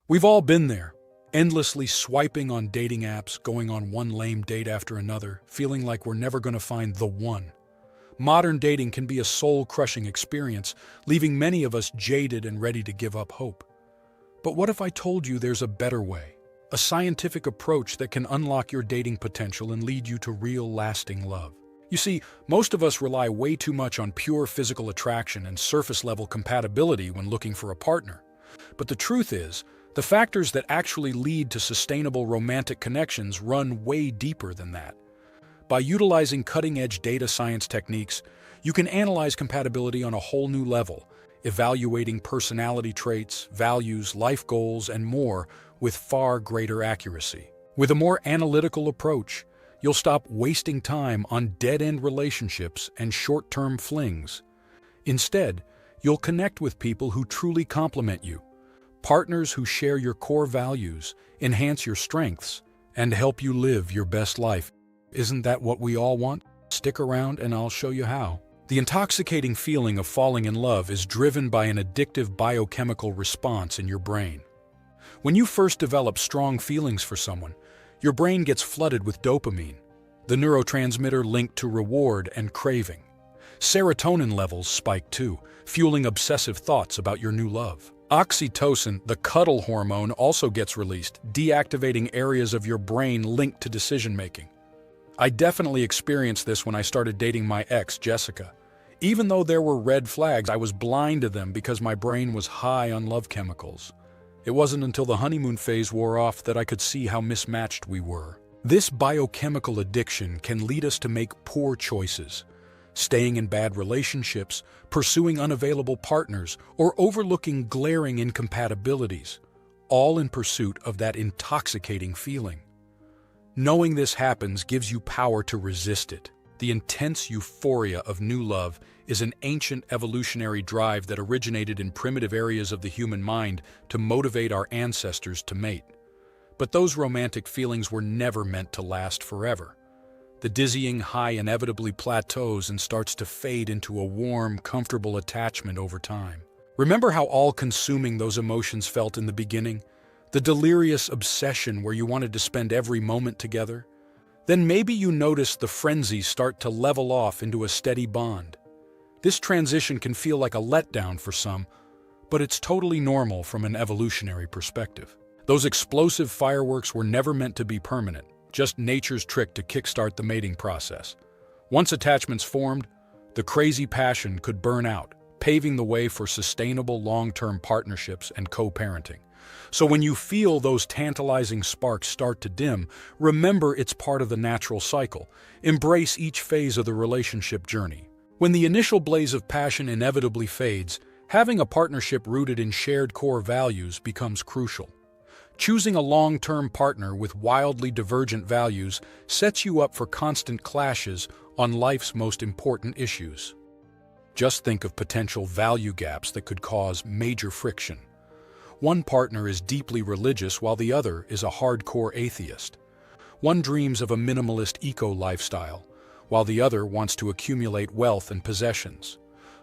We've all been there, endlessly swiping on dating apps, going on one lame date after another, feeling like we're never going to find the one. Modern dating can be a soul-crushing experience, leaving many of us jaded and ready to give up hope. But what if I told you there's a better way? A scientific approach that can unlock your dating potential and lead you to real, lasting love. You see, most of us rely way too much on pure physical attraction and surface-level compatibility when looking for a partner. But the truth is, the factors that actually lead to sustainable romantic connections run way deeper than that. By utilizing cutting-edge data science techniques, you can analyze compatibility on a whole new level, evaluating personality traits, values, life goals, and more with far greater accuracy. With a more analytical approach, you'll stop wasting time on dead-end relationships and short-term flings. Instead, you'll connect with people who truly complement you, partners who share your core values, enhance your strengths, and help you live your best life. Isn't that what we all want? Stick around and I'll show you how. The intoxicating feeling of falling in love is driven by an addictive biochemical response in your brain. When you first develop strong feelings for someone, your brain gets flooded with dopamine, the neurotransmitter linked to reward and craving. Serotonin levels spike too, fueling obsessive thoughts about your new love. Oxytocin, the cuddle hormone, also gets released, deactivating areas of your brain linked to decision-making. I definitely experienced this when I started dating my ex, Jessica. Even though there were red flags, I was blind to them because my brain was high on love chemicals. It wasn't until the honeymoon phase wore off that I could see how mismatched we were. This biochemical addiction can lead us to make poor choices, staying in bad relationships, pursuing unavailable partners, or overlooking glaring incompatibilities, all in pursuit of that intoxicating feeling. Knowing this happens gives you power to resist it. The intense euphoria of new love is an ancient evolutionary drive that originated in primitive areas of the human mind to motivate our ancestors to mate. But those romantic feelings were never meant to last forever. The dizzying high inevitably plateaus and starts to fade into a warm, comfortable attachment over time. Remember how all-consuming those emotions felt in the beginning? The delirious obsession where you wanted to spend every moment together? Then maybe you notice the frenzies start to level off into a steady bond. This transition can feel like a letdown for some, but it's totally normal from an evolutionary perspective. Those explosive fireworks were never meant to be permanent, just nature's trick to kickstart the mating process. Once attachments formed, the crazy passion could burn out, paving the way for sustainable long-term partnerships and co-parenting. So when you feel those tantalizing sparks start to dim, remember it's part of the natural cycle. Embrace each phase of the relationship journey. When the initial blaze of passion inevitably fades, having a partnership rooted in shared core values becomes crucial. Choosing a long-term partner with wildly divergent values sets you up for constant clashes on life's most important issues. Just think of potential value gaps that could cause major friction. One partner is deeply religious while the other is a hardcore atheist. One dreams of a minimalist eco-lifestyle, while the other wants to accumulate wealth and possessions.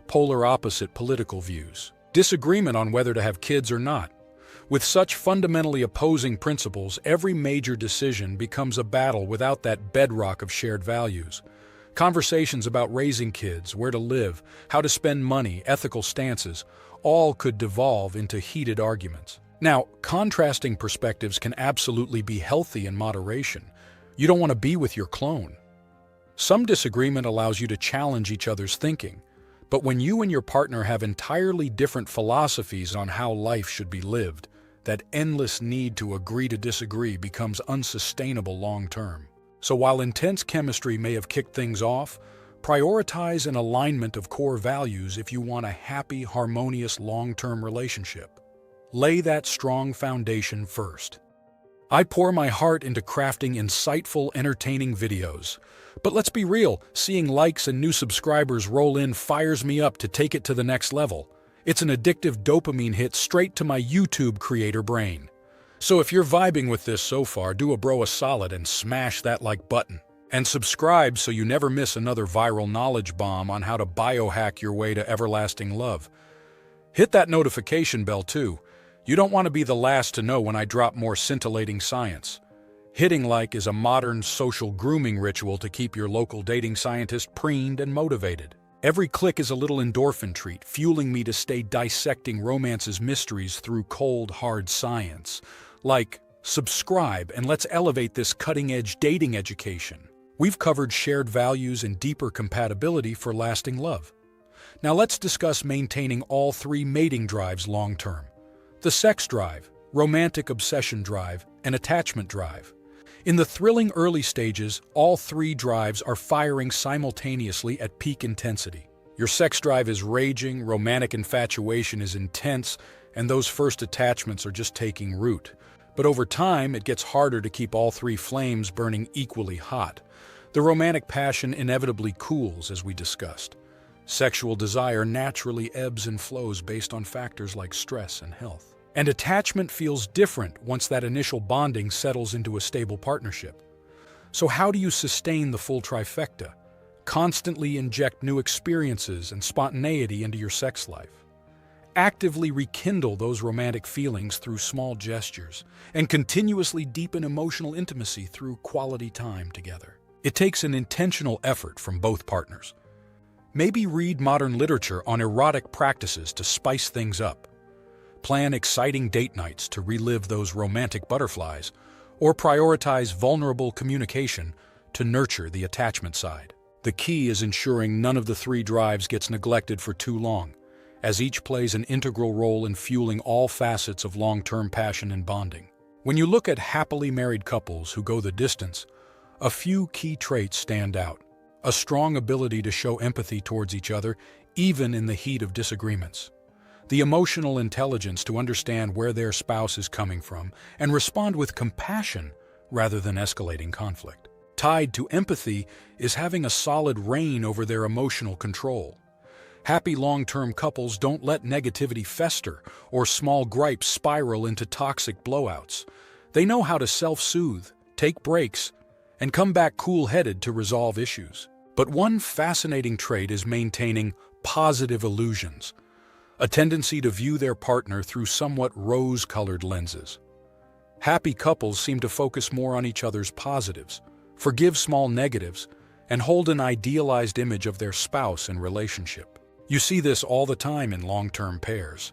Polar opposite political views. Disagreement on whether to have kids or not. With such fundamentally opposing principles, every major decision becomes a battle without that bedrock of shared values. Conversations about raising kids, where to live, how to spend money, ethical stances, all could devolve into heated arguments. Now, contrasting perspectives can absolutely be healthy in moderation. You don't want to be with your clone. Some disagreement allows you to challenge each other's thinking, but when you and your partner have entirely different philosophies on how life should be lived, that endless need to agree to disagree becomes unsustainable long-term. So while intense chemistry may have kicked things off, prioritize an alignment of core values if you want a happy, harmonious, long-term relationship. Lay that strong foundation first. I pour my heart into crafting insightful, entertaining videos. But let's be real, seeing likes and new subscribers roll in fires me up to take it to the next level. It's an addictive dopamine hit straight to my YouTube creator brain. So if you're vibing with this so far, do a bro a solid and smash that like button. And subscribe so you never miss another viral knowledge bomb on how to biohack your way to everlasting love. Hit that notification bell too. You don't want to be the last to know when I drop more scintillating science. Hitting like is a modern social grooming ritual to keep your local dating scientist preened and motivated. Every click is a little endorphin treat, fueling me to stay dissecting romance's mysteries through cold, hard science. Like, subscribe and let's elevate this cutting-edge dating education. We've covered shared values and deeper compatibility for lasting love. Now let's discuss maintaining all three mating drives long-term. The sex drive, romantic obsession drive, and attachment drive. In the thrilling early stages, all three drives are firing simultaneously at peak intensity. Your sex drive is raging, romantic infatuation is intense, and those first attachments are just taking root. But over time, it gets harder to keep all three flames burning equally hot. The romantic passion inevitably cools, as we discussed. Sexual desire naturally ebbs and flows based on factors like stress and health. And attachment feels different once that initial bonding settles into a stable partnership. So how do you sustain the full trifecta? Constantly inject new experiences and spontaneity into your sex life. Actively rekindle those romantic feelings through small gestures, and continuously deepen emotional intimacy through quality time together. It takes an intentional effort from both partners. Maybe read modern literature on erotic practices to spice things up. Plan exciting date nights to relive those romantic butterflies, or prioritize vulnerable communication to nurture the attachment side. The key is ensuring none of the three drives gets neglected for too long, as each plays an integral role in fueling all facets of long-term passion and bonding. When you look at happily married couples who go the distance, a few key traits stand out. A strong ability to show empathy towards each other, even in the heat of disagreements. The emotional intelligence to understand where their spouse is coming from and respond with compassion rather than escalating conflict. Tied to empathy is having a solid rein over their emotional control. Happy long-term couples don't let negativity fester or small gripes spiral into toxic blowouts. They know how to self-soothe, take breaks, and come back cool-headed to resolve issues. But one fascinating trait is maintaining positive illusions, a tendency to view their partner through somewhat rose-colored lenses. Happy couples seem to focus more on each other's positives, forgive small negatives, and hold an idealized image of their spouse and relationship. You see this all the time in long-term pairs.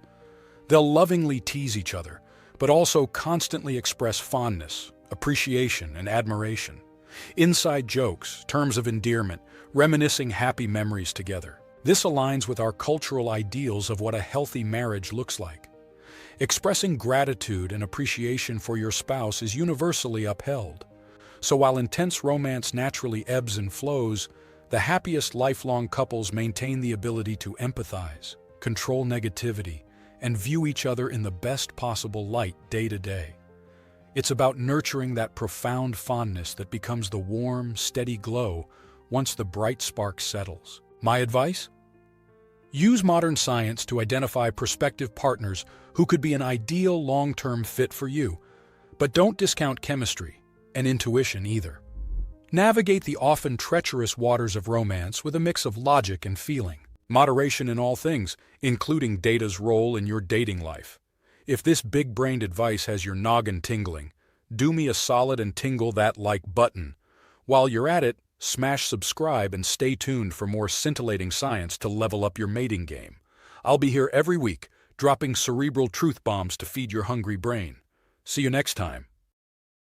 They'll lovingly tease each other, but also constantly express fondness, appreciation, and admiration. Inside jokes, terms of endearment, reminiscing happy memories together. This aligns with our cultural ideals of what a healthy marriage looks like. Expressing gratitude and appreciation for your spouse is universally upheld. So while intense romance naturally ebbs and flows, the happiest lifelong couples maintain the ability to empathize, control negativity, and view each other in the best possible light day to day. It's about nurturing that profound fondness that becomes the warm, steady glow once the bright spark settles. My advice? Use modern science to identify prospective partners who could be an ideal long-term fit for you, but don't discount chemistry and intuition either. Navigate the often treacherous waters of romance with a mix of logic and feeling. Moderation in all things, including data's role in your dating life. If this big-brained advice has your noggin tingling, do me a solid and tingle that like button. While you're at it, smash subscribe and stay tuned for more scintillating science to level up your mating game. I'll be here every week, dropping cerebral truth bombs to feed your hungry brain. See you next time.